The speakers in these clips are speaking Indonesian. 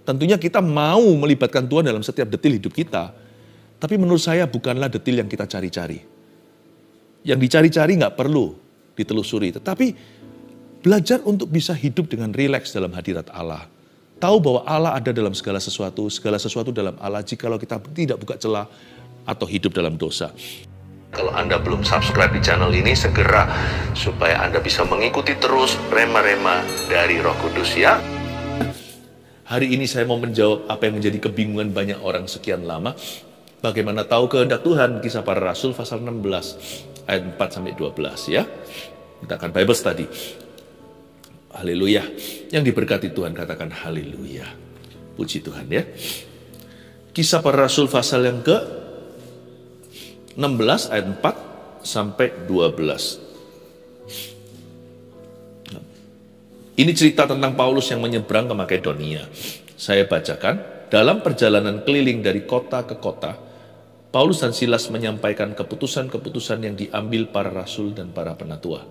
Tentunya kita mau melibatkan Tuhan dalam setiap detil hidup kita. Tapi menurut saya bukanlah detil yang kita cari-cari. Yang dicari-cari nggak perlu ditelusuri. Tetapi belajar untuk bisa hidup dengan rileks dalam hadirat Allah. Tahu bahwa Allah ada dalam segala sesuatu dalam Allah jikalau kita tidak buka celah atau hidup dalam dosa. Kalau Anda belum subscribe di channel ini, segera supaya Anda bisa mengikuti terus rema-rema dari Roh Kudus ya. Hari ini saya mau menjawab apa yang menjadi kebingungan banyak orang sekian lama. Bagaimana tahu kehendak Tuhan, Kisah Para Rasul pasal 16 ayat 4-12 ya. Kita akan Bible study. Haleluya. Yang diberkati Tuhan katakan haleluya. Puji Tuhan ya. Kisah Para Rasul pasal yang ke 16 ayat 4-12. Ini cerita tentang Paulus yang menyeberang ke Makedonia. Saya bacakan, dalam perjalanan keliling dari kota ke kota, Paulus dan Silas menyampaikan keputusan-keputusan yang diambil para rasul dan para penatua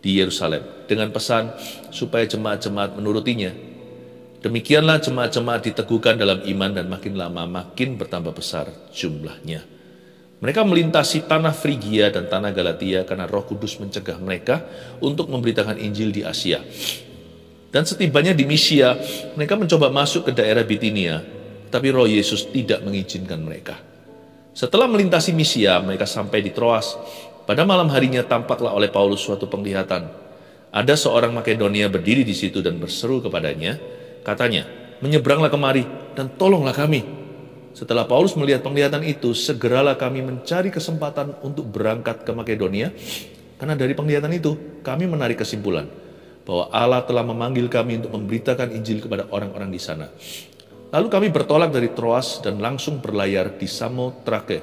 di Yerusalem dengan pesan supaya jemaat-jemaat menurutinya. Demikianlah jemaat-jemaat diteguhkan dalam iman dan makin lama makin bertambah besar jumlahnya. Mereka melintasi tanah Frigia dan tanah Galatia karena Roh Kudus mencegah mereka untuk memberitakan Injil di Asia. Dan setibanya di Misia, mereka mencoba masuk ke daerah Bitinia, tapi Roh Yesus tidak mengizinkan mereka. Setelah melintasi Misia, mereka sampai di Troas. Pada malam harinya tampaklah oleh Paulus suatu penglihatan. Ada seorang Makedonia berdiri di situ dan berseru kepadanya, katanya, menyeberanglah kemari dan tolonglah kami. Setelah Paulus melihat penglihatan itu, segeralah kami mencari kesempatan untuk berangkat ke Makedonia, karena dari penglihatan itu kami menarik kesimpulan bahwa Allah telah memanggil kami untuk memberitakan Injil kepada orang-orang di sana. Lalu kami bertolak dari Troas dan langsung berlayar di Samotrake.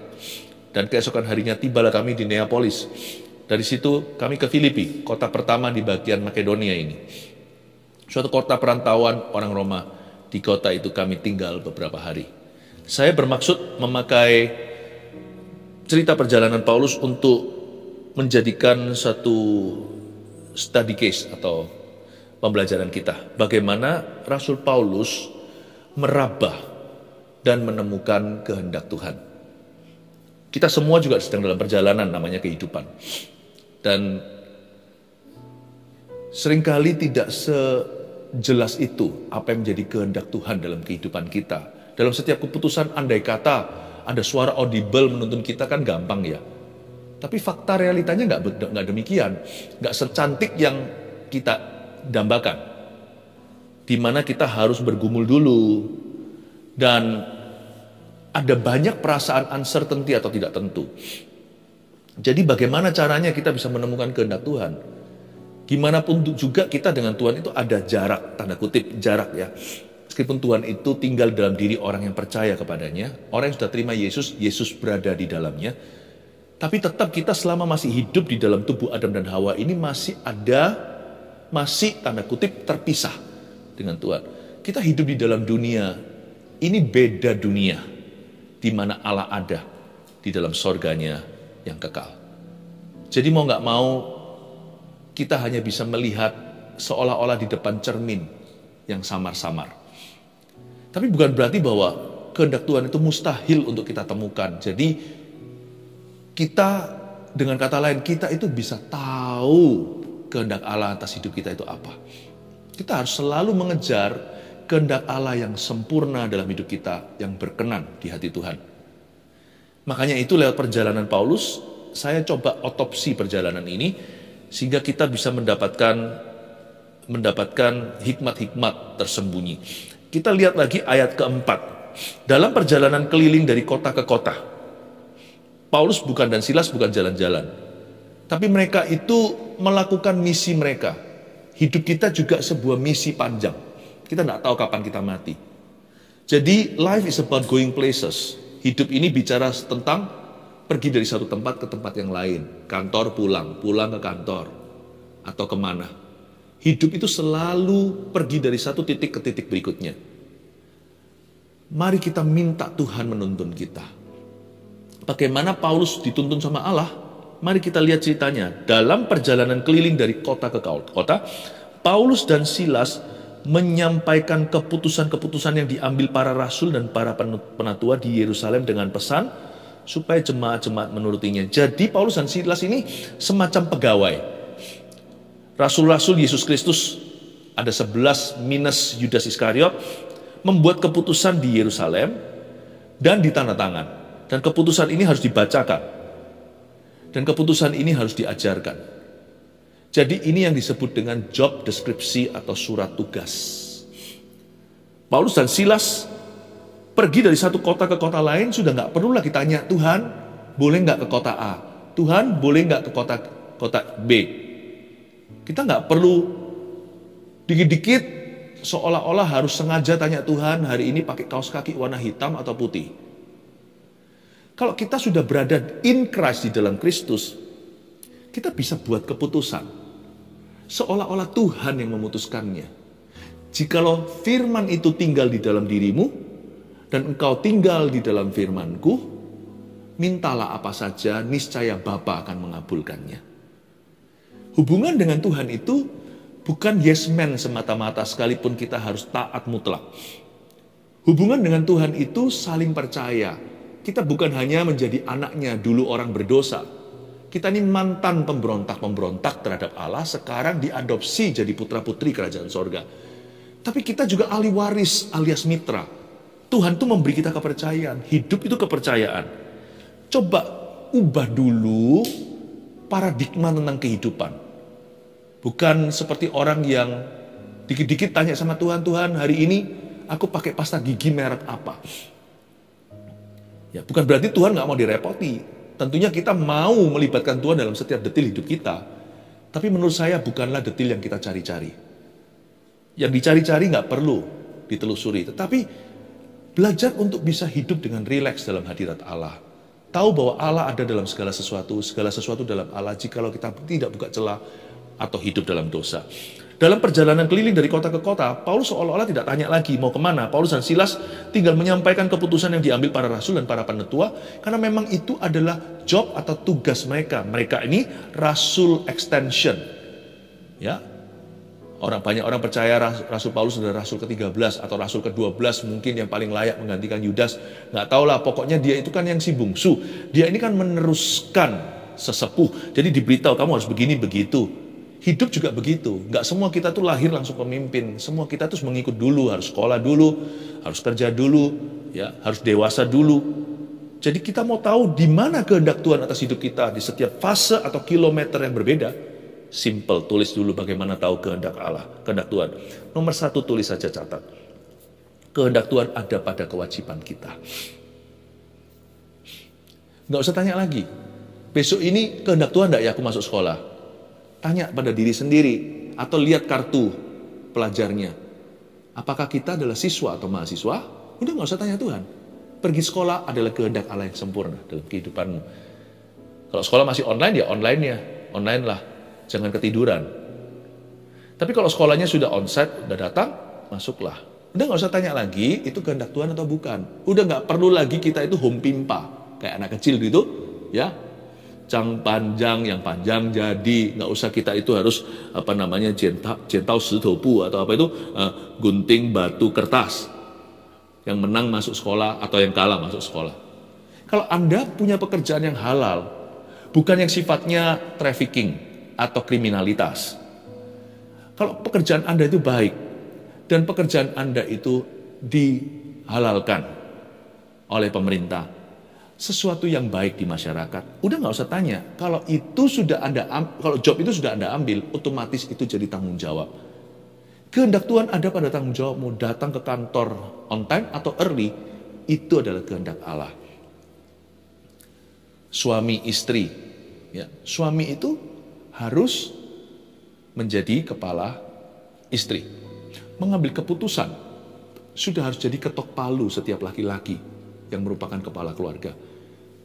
Dan keesokan harinya tibalah kami di Neapolis. Dari situ kami ke Filipi, kota pertama di bagian Makedonia ini. Suatu kota perantauan orang Roma. Di kota itu kami tinggal beberapa hari. Saya bermaksud memakai cerita perjalanan Paulus untuk menjadikan satu study case atau pembelajaran kita. Bagaimana Rasul Paulus meraba dan menemukan kehendak Tuhan. Kita semua juga sedang dalam perjalanan namanya kehidupan. Dan seringkali tidak sejelas itu apa yang menjadi kehendak Tuhan dalam kehidupan kita. Dalam setiap keputusan, andai kata ada suara audible menuntun kita kan gampang ya. Tapi fakta realitanya nggak demikian. Nggak secantik yang kita dambakan. Di mana kita harus bergumul dulu. Dan ada banyak perasaan uncertainty atau tidak tentu. Jadi bagaimana caranya kita bisa menemukan kehendak Tuhan? Gimana pun juga kita dengan Tuhan itu ada jarak, tanda kutip jarak ya. Meskipun Tuhan itu tinggal dalam diri orang yang percaya kepadanya, orang yang sudah terima Yesus, Yesus berada di dalamnya. Tapi tetap kita selama masih hidup di dalam tubuh Adam dan Hawa ini masih tanda kutip terpisah dengan Tuhan. Kita hidup di dalam dunia, ini beda dunia, di mana Allah ada di dalam sorganya yang kekal. Jadi mau gak mau, kita hanya bisa melihat seolah-olah di depan cermin yang samar-samar. Tapi bukan berarti bahwa kehendak Tuhan itu mustahil untuk kita temukan. Jadi kita, dengan kata lain, kita itu bisa tahu kehendak Allah atas hidup kita itu apa. Kita harus selalu mengejar kehendak Allah yang sempurna dalam hidup kita, yang berkenan di hati Tuhan. Makanya itu lewat perjalanan Paulus, saya coba otopsi perjalanan ini, sehingga kita bisa mendapatkan hikmat-hikmat tersembunyi. Kita lihat lagi ayat keempat. Dalam perjalanan keliling dari kota ke kota, Paulus dan Silas bukan jalan-jalan. Tapi mereka itu melakukan misi mereka. Hidup kita juga sebuah misi panjang. Kita tidak tahu kapan kita mati. Jadi life is about going places. Hidup ini bicara tentang pergi dari satu tempat ke tempat yang lain. Kantor pulang ke kantor. Atau kemana. Hidup itu selalu pergi dari satu titik ke titik berikutnya. Mari kita minta Tuhan menuntun kita. Bagaimana Paulus dituntun sama Allah? Mari kita lihat ceritanya. Dalam perjalanan keliling dari kota ke kota, Paulus dan Silas menyampaikan keputusan-keputusan yang diambil para rasul dan para penatua di Yerusalem dengan pesan supaya jemaat-jemaat menurutinya. Jadi Paulus dan Silas ini semacam pegawai. Rasul-rasul Yesus Kristus, ada 11 minus Yudas Iskariot, membuat keputusan di Yerusalem dan ditandatangan. Dan keputusan ini harus dibacakan. Dan keputusan ini harus diajarkan. Jadi ini yang disebut dengan job deskripsi atau surat tugas. Paulus dan Silas pergi dari satu kota ke kota lain, sudah nggak perlu lagi tanya, Tuhan boleh nggak ke kota A? Tuhan boleh nggak ke kota B? Kita nggak perlu dikit-dikit seolah-olah harus sengaja tanya Tuhan, hari ini pakai kaos kaki warna hitam atau putih. Kalau kita sudah berada in Christ, di dalam Kristus, kita bisa buat keputusan seolah-olah Tuhan yang memutuskannya. Jikalau firman itu tinggal di dalam dirimu, dan engkau tinggal di dalam firman-Ku, mintalah apa saja, niscaya Bapa akan mengabulkannya. Hubungan dengan Tuhan itu bukan yes man semata-mata, sekalipun kita harus taat mutlak. Hubungan dengan Tuhan itu saling percaya. Kita bukan hanya menjadi anaknya dulu orang berdosa. Kita ini mantan pemberontak-pemberontak terhadap Allah, sekarang diadopsi jadi putra-putri kerajaan sorga. Tapi kita juga ahli waris alias mitra. Tuhan itu memberi kita kepercayaan. Hidup itu kepercayaan. Coba ubah dulu paradigma tentang kehidupan. Bukan seperti orang yang dikit-dikit tanya sama Tuhan, Tuhan hari ini aku pakai pasta gigi merek apa? Ya, bukan berarti Tuhan nggak mau direpoti. Tentunya kita mau melibatkan Tuhan dalam setiap detil hidup kita. Tapi menurut saya bukanlah detil yang kita cari-cari. Yang dicari-cari nggak perlu ditelusuri. Tetapi belajar untuk bisa hidup dengan rileks dalam hadirat Allah. Tahu bahwa Allah ada dalam segala sesuatu dalam Allah, jikalau kita tidak buka celah atau hidup dalam dosa. Dalam perjalanan keliling dari kota ke kota, Paulus seolah-olah tidak tanya lagi mau kemana. Paulus dan Silas tinggal menyampaikan keputusan yang diambil para rasul dan para penatua, karena memang itu adalah job atau tugas mereka. Mereka ini rasul extension. Ya, banyak orang percaya Rasul Paulus adalah Rasul ke-13 atau Rasul ke-12, mungkin yang paling layak menggantikan Yudas. Nggak tahu lah, pokoknya dia itu kan yang si bungsu. Dia ini kan meneruskan sesepuh. Jadi diberitahu kamu harus begini begitu. Hidup juga begitu. Nggak semua kita tuh lahir langsung pemimpin. Semua kita tuh mengikut dulu, harus sekolah dulu, harus kerja dulu, ya, harus dewasa dulu. Jadi kita mau tahu di mana kehendak Tuhan atas hidup kita di setiap fase atau kilometer yang berbeda. Simple, tulis dulu bagaimana tahu kehendak Allah, kehendak Tuhan. Nomor 1, tulis saja, catat. Kehendak Tuhan ada pada kewajiban kita. Nggak usah tanya lagi. Besok ini kehendak Tuhan enggak ya aku masuk sekolah? Tanya pada diri sendiri atau lihat kartu pelajarnya. Apakah kita adalah siswa atau mahasiswa? Udah nggak usah tanya Tuhan. Pergi sekolah adalah kehendak Allah yang sempurna dalam kehidupanmu. Kalau sekolah masih online, ya online-nya. Online lah. Jangan ketiduran. Tapi kalau sekolahnya sudah onsite, udah datang, masuklah. Udah nggak usah tanya lagi, itu kehendak Tuhan atau bukan. Udah nggak perlu lagi kita itu home pimpa. Kayak anak kecil gitu, ya. Cang panjang, yang panjang jadi. Nggak usah kita itu harus, jentau setopu atau apa itu, gunting batu kertas. Yang menang masuk sekolah atau yang kalah masuk sekolah. Kalau Anda punya pekerjaan yang halal, bukan yang sifatnya trafficking atau kriminalitas. Kalau pekerjaan Anda itu baik, dan pekerjaan Anda itu dihalalkan oleh pemerintah, sesuatu yang baik di masyarakat, udah nggak usah tanya. Kalau job itu sudah Anda ambil, otomatis itu jadi tanggung jawab. Kehendak Tuhan ada pada tanggung jawabmu. Datang ke kantor on time atau early, itu adalah kehendak Allah. Suami istri, ya, suami itu harus menjadi kepala istri, mengambil keputusan. Sudah harus jadi ketok palu setiap laki-laki yang merupakan kepala keluarga.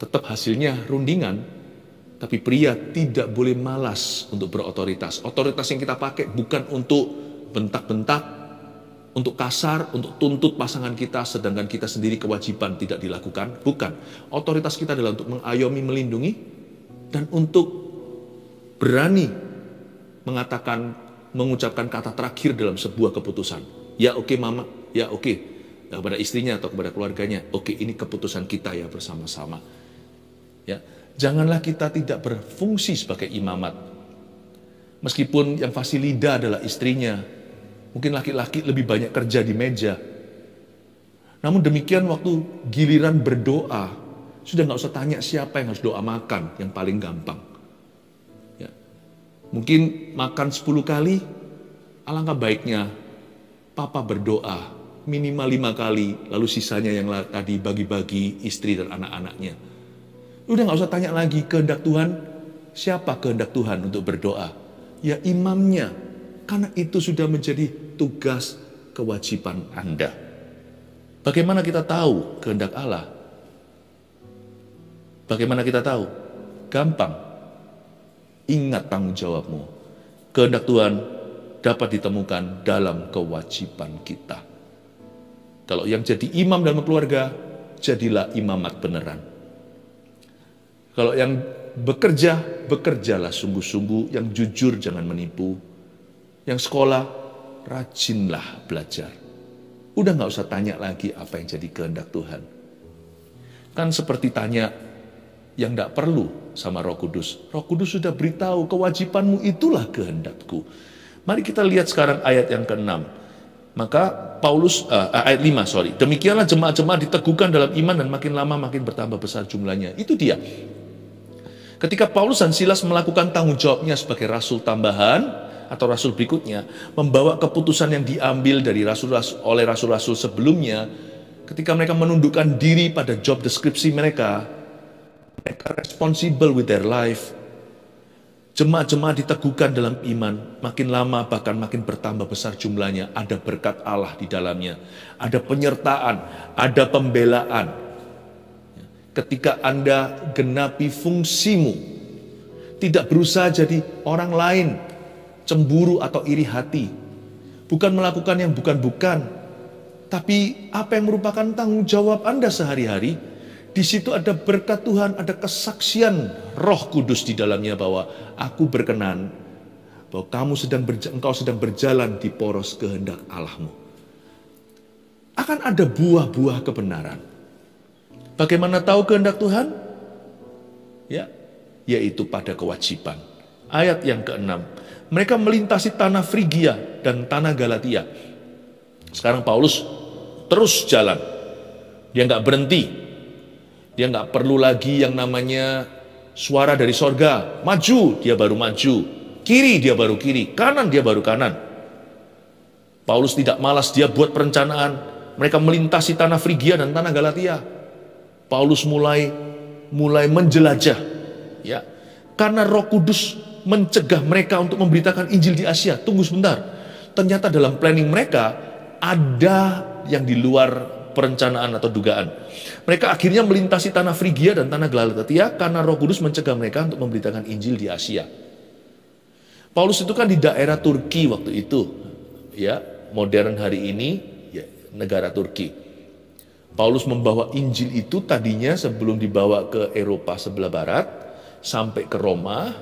Tetap hasilnya rundingan, tapi pria tidak boleh malas untuk berotoritas. Otoritas yang kita pakai bukan untuk bentak-bentak, untuk kasar, untuk tuntut pasangan kita, sedangkan kita sendiri kewajiban tidak dilakukan. Bukan. Otoritas kita adalah untuk mengayomi, melindungi, dan untuk berani mengatakan mengucapkan kata terakhir dalam sebuah keputusan. Ya oke mama, ya oke. Kepada istrinya atau kepada keluarganya, oke ini keputusan kita ya bersama-sama. Ya, janganlah kita tidak berfungsi sebagai imamat. Meskipun yang fasilida adalah istrinya, mungkin laki-laki lebih banyak kerja di meja. Namun demikian waktu giliran berdoa, sudah nggak usah tanya siapa yang harus doa makan, yang paling gampang. Ya. Mungkin makan 10 kali, alangkah baiknya papa berdoa minimal 5 kali, lalu sisanya yang tadi bagi-bagi istri dan anak-anaknya. Udah nggak usah tanya lagi kehendak Tuhan, siapa kehendak Tuhan untuk berdoa? Ya imamnya, karena itu sudah menjadi tugas kewajiban Anda. Bagaimana kita tahu kehendak Allah? Bagaimana kita tahu? Gampang. Ingat tanggung jawabmu. Kehendak Tuhan dapat ditemukan dalam kewajiban kita. Kalau yang jadi imam dalam keluarga, jadilah imamat beneran. Kalau yang bekerja, bekerjalah sungguh-sungguh, yang jujur jangan menipu. Yang sekolah, rajinlah belajar. Udah gak usah tanya lagi apa yang jadi kehendak Tuhan. Kan seperti tanya yang gak perlu sama Roh Kudus. Roh Kudus sudah beritahu kewajibanmu itulah kehendakku. Mari kita lihat sekarang ayat yang ke-6. Maka Paulus, ayat 5, demikianlah jemaat-jemaat diteguhkan dalam iman dan makin lama makin bertambah besar jumlahnya. Itu dia. Ketika Paulus dan Silas melakukan tanggung jawabnya sebagai rasul tambahan atau rasul berikutnya, membawa keputusan yang diambil dari oleh rasul-rasul sebelumnya, ketika mereka menundukkan diri pada job deskripsi mereka responsible with their life. Jemaat-jemaat diteguhkan dalam iman, makin lama bahkan makin bertambah besar jumlahnya, ada berkat Allah di dalamnya, ada penyertaan, ada pembelaan. Ketika Anda genapi fungsimu, tidak berusaha jadi orang lain, cemburu atau iri hati, bukan melakukan yang bukan-bukan, tapi apa yang merupakan tanggung jawab Anda sehari-hari. Di situ ada berkat Tuhan, ada kesaksian Roh Kudus di dalamnya bahwa aku berkenan bahwa engkau sedang berjalan di poros kehendak Allahmu. Akan ada buah-buah kebenaran. Bagaimana tahu kehendak Tuhan? Ya, yaitu pada kewajiban. Ayat yang ke-6. Mereka melintasi tanah Frigia dan tanah Galatia. Sekarang Paulus terus jalan. Dia nggak berhenti. Dia nggak perlu lagi yang namanya suara dari sorga. Maju, dia baru maju. Kiri, dia baru kiri. Kanan, dia baru kanan. Paulus tidak malas, dia buat perencanaan. Mereka melintasi tanah Frigia dan tanah Galatia. Paulus mulai menjelajah. Ya, karena Roh Kudus mencegah mereka untuk memberitakan Injil di Asia. Tunggu sebentar. Ternyata dalam planning mereka ada yang di luar perencanaan atau dugaan. Mereka akhirnya melintasi tanah Frigia dan tanah Galatia karena Roh Kudus mencegah mereka untuk memberitakan Injil di Asia. Paulus itu kan di daerah Turki waktu itu, ya, modern hari ini, ya, negara Turki. Paulus membawa Injil itu tadinya sebelum dibawa ke Eropa sebelah barat, sampai ke Roma,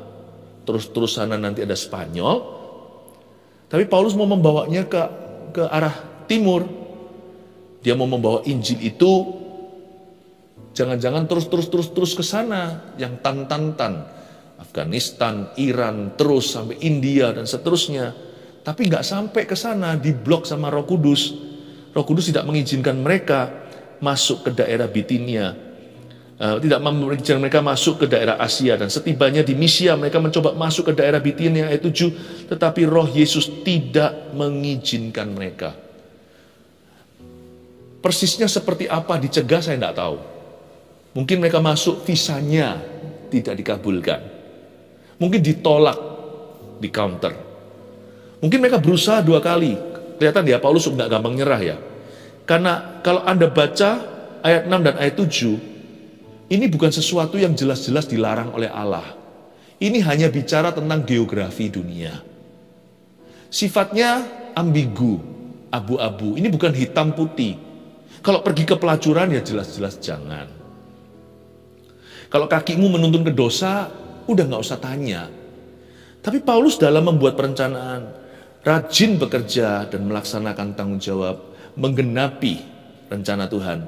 terus sana nanti ada Spanyol. Tapi Paulus mau membawanya ke arah timur. Dia mau membawa Injil itu jangan-jangan terus ke sana, yang tan. Afghanistan, Iran, terus sampai India dan seterusnya. Tapi nggak sampai ke sana, diblok sama Roh Kudus. Roh Kudus tidak mengizinkan mereka masuk ke daerah Bitinia. Tidak mengizinkan mereka masuk ke daerah Asia. Dan setibanya di Misia, mereka mencoba masuk ke daerah Bitinia ayat 7. Tetapi Roh Yesus tidak mengizinkan mereka. Persisnya seperti apa dicegah saya tidak tahu. Mungkin mereka masuk visanya tidak dikabulkan. Mungkin ditolak di counter. Mungkin mereka berusaha 2 kali. Kelihatan ya Paulus nggak gampang nyerah ya. Karena kalau Anda baca ayat 6 dan ayat 7, ini bukan sesuatu yang jelas-jelas dilarang oleh Allah. Ini hanya bicara tentang geografi dunia. Sifatnya ambigu, abu-abu. Ini bukan hitam putih. Kalau pergi ke pelacuran ya jelas-jelas jangan. Kalau kakimu menuntun ke dosa, udah gak usah tanya. Tapi Paulus dalam membuat perencanaan, rajin bekerja dan melaksanakan tanggung jawab, menggenapi rencana Tuhan,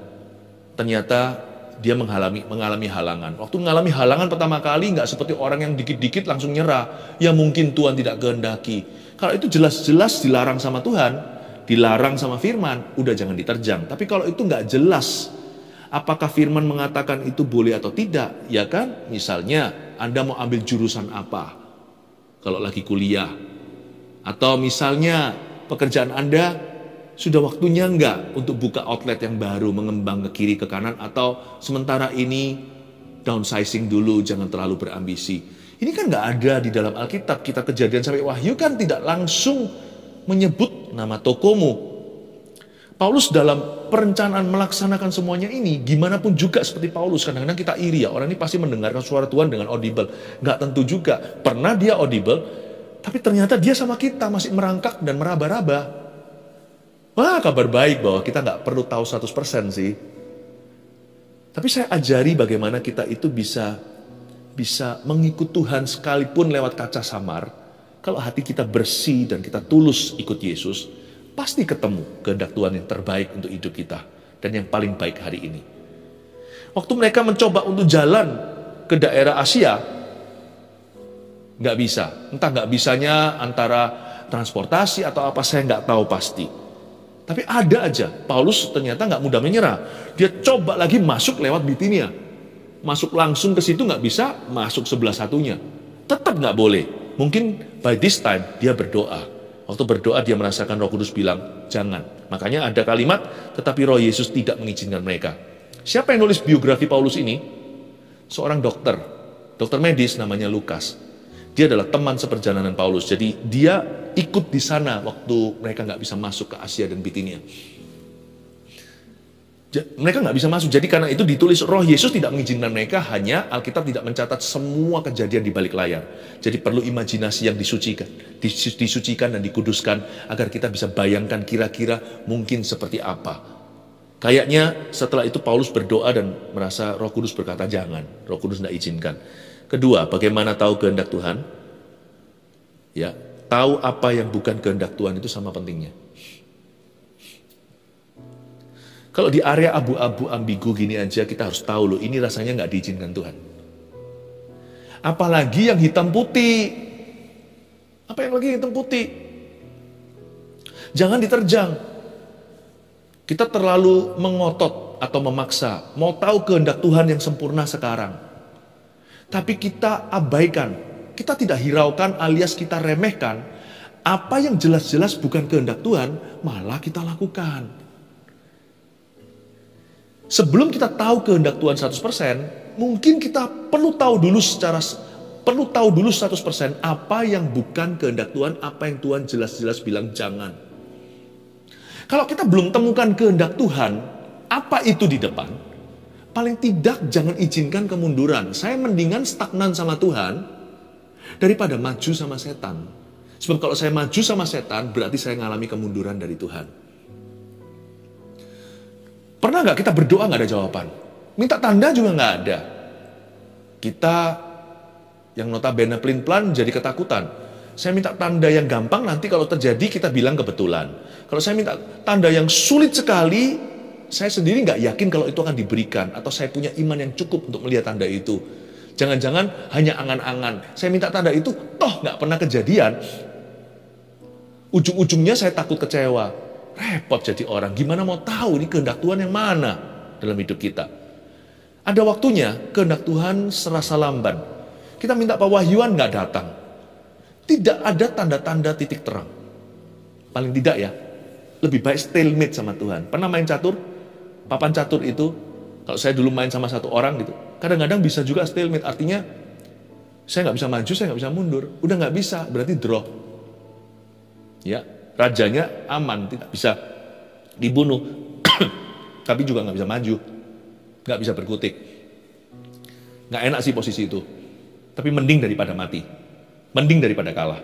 ternyata dia mengalami halangan. Waktu mengalami halangan pertama kali, nggak seperti orang yang dikit-dikit langsung nyerah. Ya mungkin Tuhan tidak kehendaki. Kalau itu jelas-jelas dilarang sama Tuhan, dilarang sama firman, udah jangan diterjang. Tapi kalau itu nggak jelas, apakah firman mengatakan itu boleh atau tidak, ya kan? Misalnya, Anda mau ambil jurusan apa? Kalau lagi kuliah. Atau misalnya, pekerjaan Anda sudah waktunya enggak untuk buka outlet yang baru, mengembang ke kiri, ke kanan, atau sementara ini downsizing dulu, jangan terlalu berambisi. Ini kan enggak ada di dalam Alkitab. Kita Kejadian sampai Wahyu kan tidak langsung menyebut nama tokomu. Paulus dalam perencanaan melaksanakan semuanya ini, gimana pun juga seperti Paulus, kadang-kadang kita iri ya, orang ini pasti mendengarkan suara Tuhan dengan audible. Enggak tentu juga. Pernah dia audible, tapi ternyata dia sama kita masih merangkak dan meraba-raba. Wah, kabar baik bahwa kita nggak perlu tahu 100% sih. Tapi saya ajari bagaimana kita itu bisa mengikut Tuhan sekalipun lewat kaca samar. Kalau hati kita bersih dan kita tulus ikut Yesus, pasti ketemu kehendak Tuhan yang terbaik untuk hidup kita. Dan yang paling baik hari ini. Waktu mereka mencoba untuk jalan ke daerah Asia, nggak bisa. Entah nggak bisanya antara transportasi atau apa, saya nggak tahu pasti. Tapi ada aja, Paulus ternyata nggak mudah menyerah. Dia coba lagi masuk lewat Bitinia. Masuk langsung ke situ nggak bisa, masuk sebelah satunya. Tetap nggak boleh. Mungkin by this time dia berdoa. Waktu berdoa dia merasakan Roh Kudus bilang, jangan. Makanya ada kalimat, tetapi Roh Yesus tidak mengizinkan mereka. Siapa yang nulis biografi Paulus ini? Seorang dokter medis namanya Lukas. Dia adalah teman seperjalanan Paulus. Jadi dia ikut di sana waktu mereka nggak bisa masuk ke Asia dan Bitinia. Mereka nggak bisa masuk. Jadi karena itu ditulis Roh Yesus tidak mengizinkan mereka. Hanya Alkitab tidak mencatat semua kejadian di balik layar. Jadi perlu imajinasi yang disucikan dan dikuduskan agar kita bisa bayangkan kira-kira mungkin seperti apa. Kayaknya setelah itu Paulus berdoa dan merasa Roh Kudus berkata jangan. Roh Kudus tidak izinkan. Kedua, bagaimana tahu kehendak Tuhan? Ya, tahu apa yang bukan kehendak Tuhan itu sama pentingnya. Kalau di area abu-abu ambigu gini aja kita harus tahu loh, ini rasanya nggak diizinkan Tuhan. Apalagi yang hitam putih. Apa yang lagi hitam putih? Jangan diterjang. Kita terlalu mengotot atau memaksa, mau tahu kehendak Tuhan yang sempurna sekarang. Tapi kita abaikan, kita tidak hiraukan alias kita remehkan apa yang jelas-jelas bukan kehendak Tuhan, malah kita lakukan. Sebelum kita tahu kehendak Tuhan 100%, mungkin kita perlu tahu dulu 100% apa yang bukan kehendak Tuhan, apa yang Tuhan jelas-jelas bilang jangan. Kalau kita belum temukan kehendak Tuhan, apa itu di depan? Paling tidak jangan izinkan kemunduran. Saya mendingan stagnan sama Tuhan daripada maju sama setan. Sebab kalau saya maju sama setan, berarti saya ngalami kemunduran dari Tuhan. Pernah nggak kita berdoa nggak ada jawaban? Minta tanda juga nggak ada. Kita yang notabene pelin-pelan jadi ketakutan. Saya minta tanda yang gampang, nanti kalau terjadi kita bilang kebetulan. Kalau saya minta tanda yang sulit sekali, saya sendiri nggak yakin kalau itu akan diberikan. Atau saya punya iman yang cukup untuk melihat tanda itu. Jangan-jangan hanya angan-angan. Saya minta tanda itu, toh nggak pernah kejadian. Ujung-ujungnya saya takut kecewa. Repot jadi orang. Gimana mau tahu ini kehendak Tuhan yang mana dalam hidup kita. Ada waktunya kehendak Tuhan serasa lamban. Kita minta pewahyuan nggak datang. Tidak ada tanda-tanda titik terang. Paling tidak ya, lebih baik stalemate sama Tuhan. Pernah main catur? Papan catur itu, kalau saya dulu main sama satu orang gitu, kadang-kadang bisa juga stalemate. Artinya, saya nggak bisa maju, saya nggak bisa mundur. Udah nggak bisa, berarti draw. Ya, rajanya aman, tidak bisa dibunuh. Tapi juga nggak bisa maju. Nggak bisa berkutik. Nggak enak sih posisi itu. Tapi mending daripada mati. Mending daripada kalah.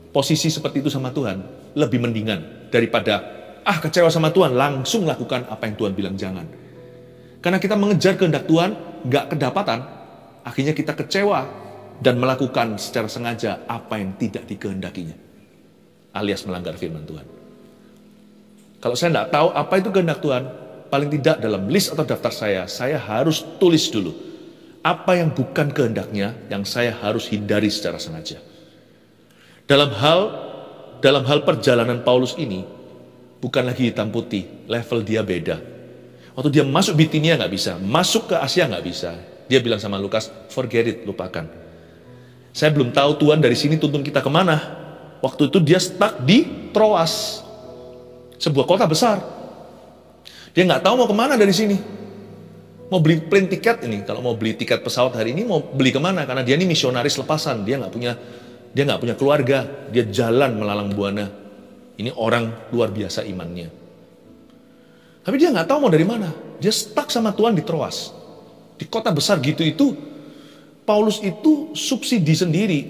Posisi seperti itu sama Tuhan, lebih mendingan daripada kecewa sama Tuhan, langsung lakukan apa yang Tuhan bilang jangan. Karena kita mengejar kehendak Tuhan, nggak kedapatan, akhirnya kita kecewa dan melakukan secara sengaja apa yang tidak dikehendakinya. alias melanggar firman Tuhan. Kalau saya tidak tahu apa itu kehendak Tuhan, paling tidak dalam list atau daftar saya harus tulis dulu apa yang bukan kehendaknya yang saya harus hindari secara sengaja. Dalam hal perjalanan Paulus ini, bukan lagi hitam putih, level dia beda. Waktu dia masuk Bitinia nggak bisa, masuk ke Asia nggak bisa. Dia bilang sama Lukas, forget it, lupakan. Saya belum tahu Tuhan dari sini tuntun kita kemana. Waktu itu dia stuck di Troas, sebuah kota besar. Dia nggak tahu mau kemana dari sini. Mau beli plane tiket ini, kalau mau beli tiket pesawat hari ini mau beli kemana? Karena dia ini misionaris lepasan, dia nggak punya keluarga, dia jalan melalang buana. Ini orang luar biasa imannya. Tapi dia nggak tahu mau dari mana. Dia stuck sama Tuhan di Troas, di kota besar gitu itu. Paulus itu subsidi sendiri,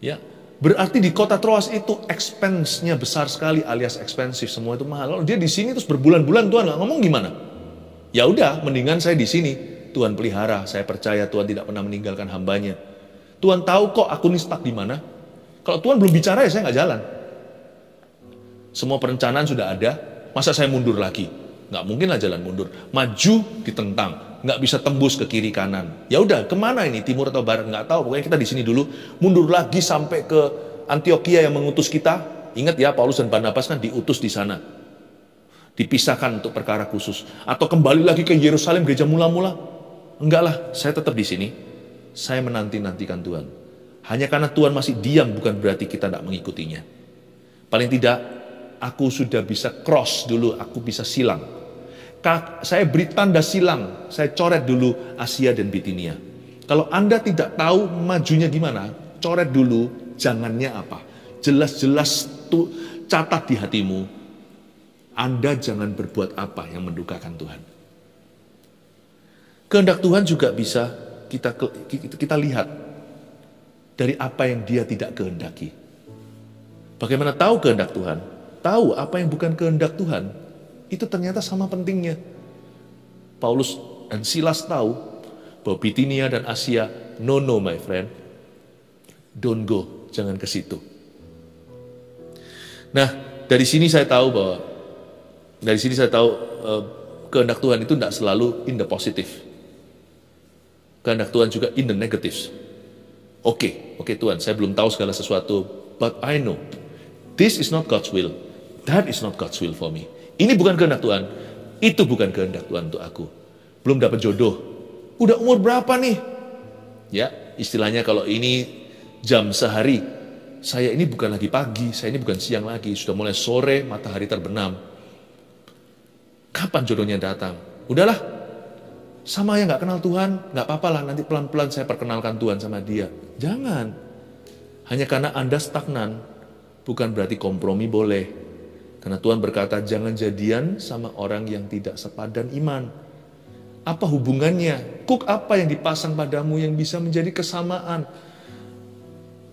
ya. Berarti di kota Troas itu expense-nya besar sekali, alias expensive, semua itu mahal. Lalu dia di sini terus berbulan-bulan Tuhan nggak ngomong gimana? Ya udah, mendingan saya di sini. Tuhan pelihara, saya percaya Tuhan tidak pernah meninggalkan hambanya. Tuhan tahu kok aku nih stuck di mana. Kalau Tuhan belum bicara ya saya nggak jalan. Semua perencanaan sudah ada, masa saya mundur lagi? Nggak mungkin lah jalan mundur. Maju ditentang, nggak bisa tembus ke kiri kanan. Ya udah, kemana ini? Timur atau barat? Nggak tahu. Pokoknya kita di sini dulu. Mundur lagi sampai ke Antioquia yang mengutus kita. Ingat ya, Paulus dan Barnabas kan diutus di sana, dipisahkan untuk perkara khusus. Atau kembali lagi ke Yerusalem, gereja mula-mula. Enggak lah, saya tetap di sini. Saya menanti-nantikan Tuhan. Hanya karena Tuhan masih diam bukan berarti kita tidak mengikutinya. Paling tidak, aku sudah bisa cross dulu, aku bisa silang. Saya beri tanda silang, saya coret dulu Asia dan Bitinia. Kalau Anda tidak tahu majunya gimana, coret dulu jangannya apa. Jelas-jelas tuh catat di hatimu. Anda jangan berbuat apa yang mendukakan Tuhan. Kehendak Tuhan juga bisa kita lihat dari apa yang Dia tidak kehendaki. Bagaimana tahu kehendak Tuhan? Tahu apa yang bukan kehendak Tuhan, itu ternyata sama pentingnya. Paulus dan Silas tahu bahwa Bitinia dan Asia, no my friend, don't go, jangan ke situ. Nah, dari sini saya tahu kehendak Tuhan itu tidak selalu in the positive. Kehendak Tuhan juga in the negatives. Oke Tuhan, saya belum tahu segala sesuatu, but I know this is not God's will. That is not God's will for me. Ini bukan kehendak Tuhan, itu bukan kehendak Tuhan untuk aku. Belum dapat jodoh. Udah umur berapa nih? Ya, istilahnya kalau ini jam sehari, saya ini bukan lagi pagi, saya ini bukan siang lagi, sudah mulai sore, matahari terbenam. Kapan jodohnya datang? Udahlah, sama yang gak kenal Tuhan, gak apa-apa lah, nanti pelan-pelan saya perkenalkan Tuhan sama dia. Jangan. Hanya karena Anda stagnan, bukan berarti kompromi boleh. Karena Tuhan berkata, jangan jadian sama orang yang tidak sepadan iman. Apa hubungannya? Kuk apa yang dipasang padamu yang bisa menjadi kesamaan?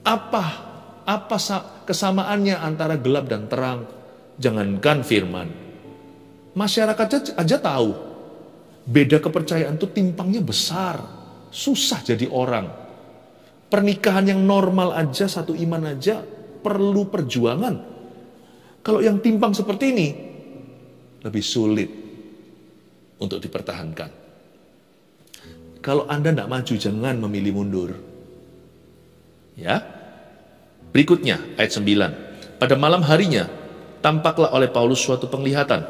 Apa kesamaannya antara gelap dan terang? Jangankan firman. Masyarakat aja tahu. Beda kepercayaan itu timpangnya besar. Susah jadi orang. Pernikahan yang normal aja, satu iman aja, perlu perjuangan. Kalau yang timpang seperti ini, lebih sulit untuk dipertahankan. Kalau Anda tidak maju, jangan memilih mundur. Ya. Berikutnya, ayat 9. Pada malam harinya, tampaklah oleh Paulus suatu penglihatan.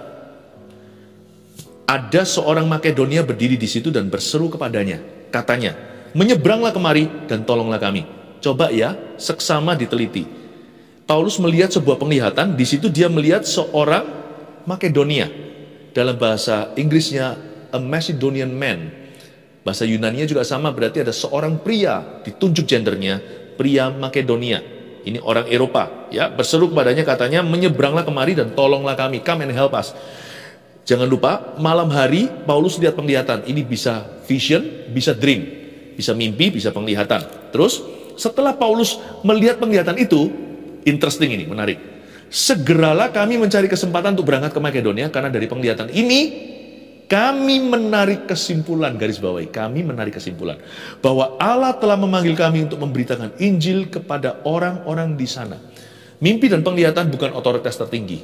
Ada seorang Makedonia berdiri di situ dan berseru kepadanya. Katanya, menyeberanglah kemari dan tolonglah kami. Coba ya, seksama diteliti. Paulus melihat sebuah penglihatan, di situ dia melihat seorang Makedonia. Dalam bahasa Inggrisnya, a Macedonian man. Bahasa Yunaninya juga sama, berarti ada seorang pria, ditunjuk gendernya, pria Makedonia. Ini orang Eropa, ya, berseru kepadanya katanya, menyeberanglah kemari dan tolonglah kami, come and help us. Jangan lupa, malam hari Paulus lihat penglihatan. Ini bisa vision, bisa dream, bisa mimpi, bisa penglihatan. Terus, setelah Paulus melihat penglihatan itu, interesting ini, menarik. Segeralah kami mencari kesempatan untuk berangkat ke Makedonia, karena dari penglihatan ini, kami menarik kesimpulan, garis bawahi, kami menarik kesimpulan, bahwa Allah telah memanggil kami untuk memberitakan Injil kepada orang-orang di sana. Mimpi dan penglihatan bukan otoritas tertinggi.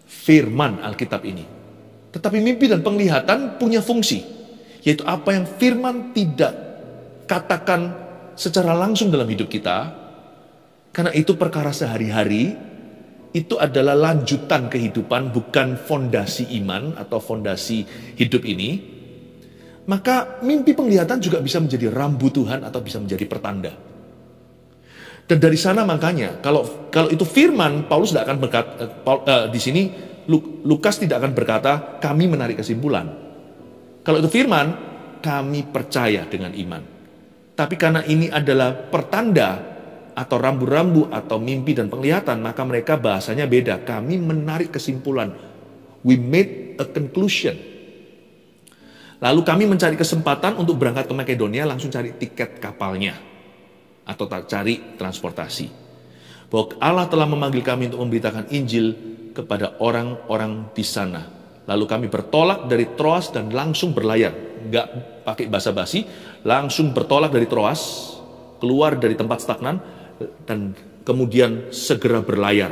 Firman Alkitab ini. Tetapi mimpi dan penglihatan punya fungsi. Yaitu apa yang firman tidak katakan secara langsung dalam hidup kita. Karena itu perkara sehari-hari. Itu adalah lanjutan kehidupan, bukan fondasi iman atau fondasi hidup ini. Maka mimpi penglihatan juga bisa menjadi rambu Tuhan atau bisa menjadi pertanda. Dan dari sana makanya kalau itu firman, Paulus tidak akan berkata di sini Lukas tidak akan berkata kami menarik kesimpulan. Kalau itu firman, kami percaya dengan iman. Tapi karena ini adalah pertanda atau rambu-rambu atau mimpi dan penglihatan, maka mereka bahasanya beda. Kami menarik kesimpulan. We made a conclusion. Lalu kami mencari kesempatan untuk berangkat ke Makedonia, langsung cari tiket kapalnya. Atau tak cari transportasi. Bahwa Allah telah memanggil kami untuk memberitakan Injil kepada orang-orang di sana. Lalu kami bertolak dari Troas dan langsung berlayar. Enggak pakai basa-basi, langsung bertolak dari Troas, keluar dari tempat stagnan, dan kemudian segera berlayar.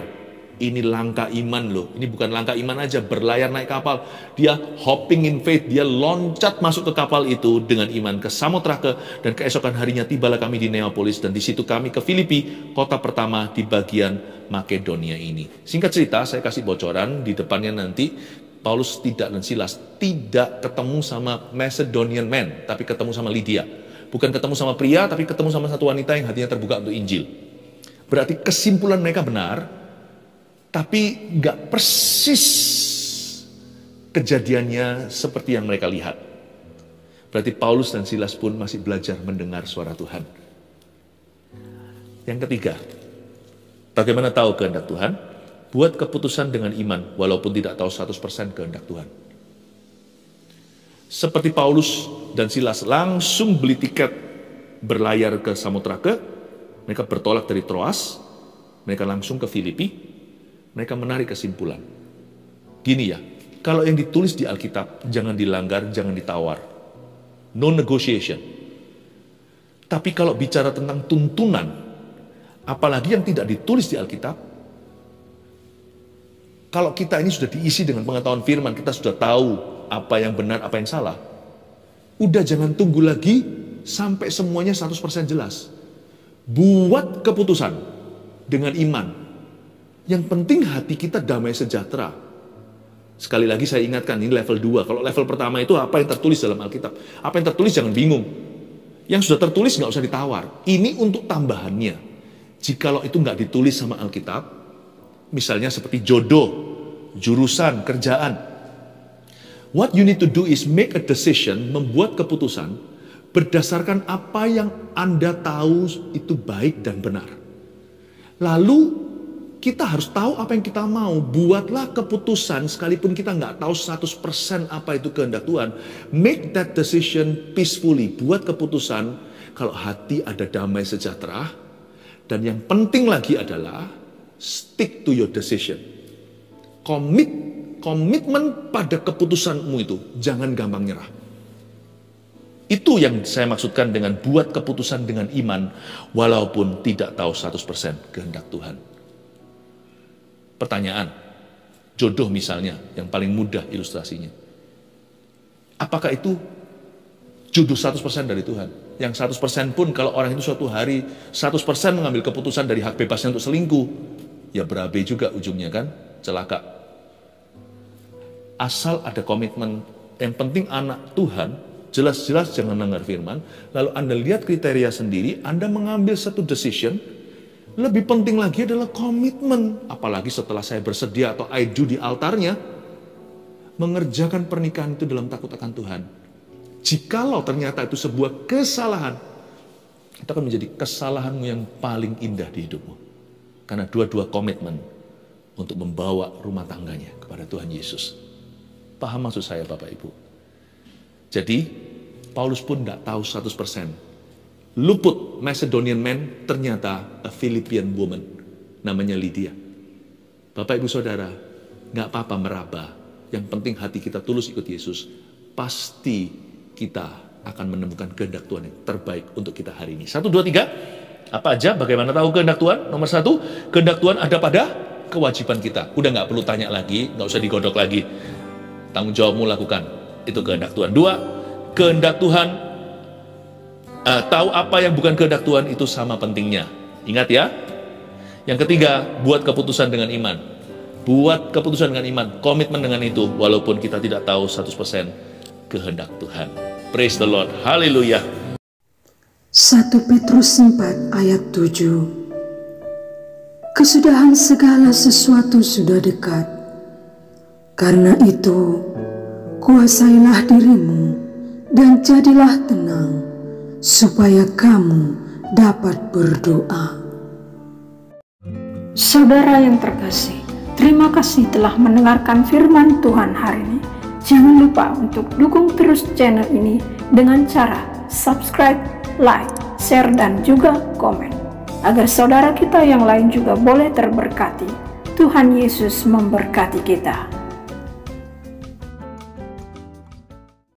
Ini langkah iman loh. Ini bukan langkah iman aja, berlayar naik kapal. Dia hopping in faith, dia loncat masuk ke kapal itu dengan iman ke Samotrake, dan keesokan harinya tibalah kami di Neapolis, dan di situ kami ke Filipi, kota pertama di bagian Makedonia ini. Singkat cerita, saya kasih bocoran di depannya nanti, Paulus dan Silas tidak ketemu sama Macedonian man, tapi ketemu sama Lydia. Bukan ketemu sama pria, tapi ketemu sama satu wanita yang hatinya terbuka untuk Injil. Berarti kesimpulan mereka benar, tapi nggak persis kejadiannya seperti yang mereka lihat. Berarti Paulus dan Silas pun masih belajar mendengar suara Tuhan. Yang ketiga, bagaimana tahu kehendak Tuhan? Buat keputusan dengan iman, walaupun tidak tahu 100% kehendak Tuhan. Seperti Paulus dan Silas langsung beli tiket berlayar ke Samotrake, mereka bertolak dari Troas, mereka langsung ke Filipi, mereka menarik kesimpulan. Gini ya, kalau yang ditulis di Alkitab, jangan dilanggar, jangan ditawar. No negotiation. Tapi kalau bicara tentang tuntunan, apalagi yang tidak ditulis di Alkitab, kalau kita ini sudah diisi dengan pengetahuan firman, kita sudah tahu apa yang benar, apa yang salah. Udah jangan tunggu lagi sampai semuanya 100% jelas. Buat keputusan dengan iman. Yang penting hati kita damai sejahtera. Sekali lagi saya ingatkan, ini level 2. Kalau level pertama itu apa yang tertulis dalam Alkitab. Apa yang tertulis jangan bingung. Yang sudah tertulis nggak usah ditawar. Ini untuk tambahannya. Jikalau itu nggak ditulis sama Alkitab, misalnya seperti jodoh, jurusan, kerjaan. What you need to do is make a decision, membuat keputusan, berdasarkan apa yang Anda tahu itu baik dan benar. Lalu, kita harus tahu apa yang kita mau. Buatlah keputusan, sekalipun kita nggak tahu 100% apa itu kehendak Tuhan. Make that decision peacefully. Buat keputusan, kalau hati ada damai sejahtera. Dan yang penting lagi adalah, stick to your decision. Komitmen pada keputusanmu itu. Jangan gampang nyerah. Itu yang saya maksudkan dengan buat keputusan dengan iman, walaupun tidak tahu 100% kehendak Tuhan. Pertanyaan, jodoh misalnya, yang paling mudah ilustrasinya. Apakah itu jodoh 100% dari Tuhan? Yang 100% pun kalau orang itu suatu hari 100% mengambil keputusan dari hak bebasnya untuk selingkuh, ya berabe juga ujungnya kan, celaka. Asal ada komitmen, yang penting anak Tuhan, jelas-jelas jangan melanggar firman, lalu Anda lihat kriteria sendiri, Anda mengambil satu decision. Lebih penting lagi adalah komitmen. Apalagi setelah saya bersedia atau I do di altarnya, mengerjakan pernikahan itu dalam takut akan Tuhan. Jikalau ternyata itu sebuah kesalahan, itu akan menjadi kesalahanmu yang paling indah di hidupmu. Karena dua-dua komitmen untuk membawa rumah tangganya kepada Tuhan Yesus. Paham maksud saya Bapak Ibu? Jadi, Paulus pun tidak tahu 100%. Luput Macedonian man, ternyata a Philippian woman, namanya Lydia. Bapak Ibu Saudara, gak apa-apa meraba. Yang penting hati kita tulus ikut Yesus. Pasti kita akan menemukan kehendak Tuhan yang terbaik untuk kita hari ini. 1, 2, 3. Apa aja? Bagaimana tahu kehendak Tuhan? Nomor 1, kehendak Tuhan ada pada kewajiban kita. Udah nggak perlu tanya lagi, nggak usah digodok lagi. Tanggung jawabmu lakukan. Itu kehendak Tuhan. 2, kehendak Tuhan, tahu apa yang bukan kehendak Tuhan itu sama pentingnya. Ingat ya. Yang ketiga, buat keputusan dengan iman. Buat keputusan dengan iman, komitmen dengan itu, walaupun kita tidak tahu 100% kehendak Tuhan. Praise the Lord. Haleluya. 1 Petrus 4 ayat 7. Kesudahan segala sesuatu sudah dekat. Karena itu, kuasailah dirimu dan jadilah tenang, supaya kamu dapat berdoa. Saudara yang terkasih, terima kasih telah mendengarkan firman Tuhan hari ini. Jangan lupa untuk dukung terus channel ini dengan cara subscribe, like, share, dan juga komen, agar saudara kita yang lain juga boleh terberkati. Tuhan Yesus memberkati kita.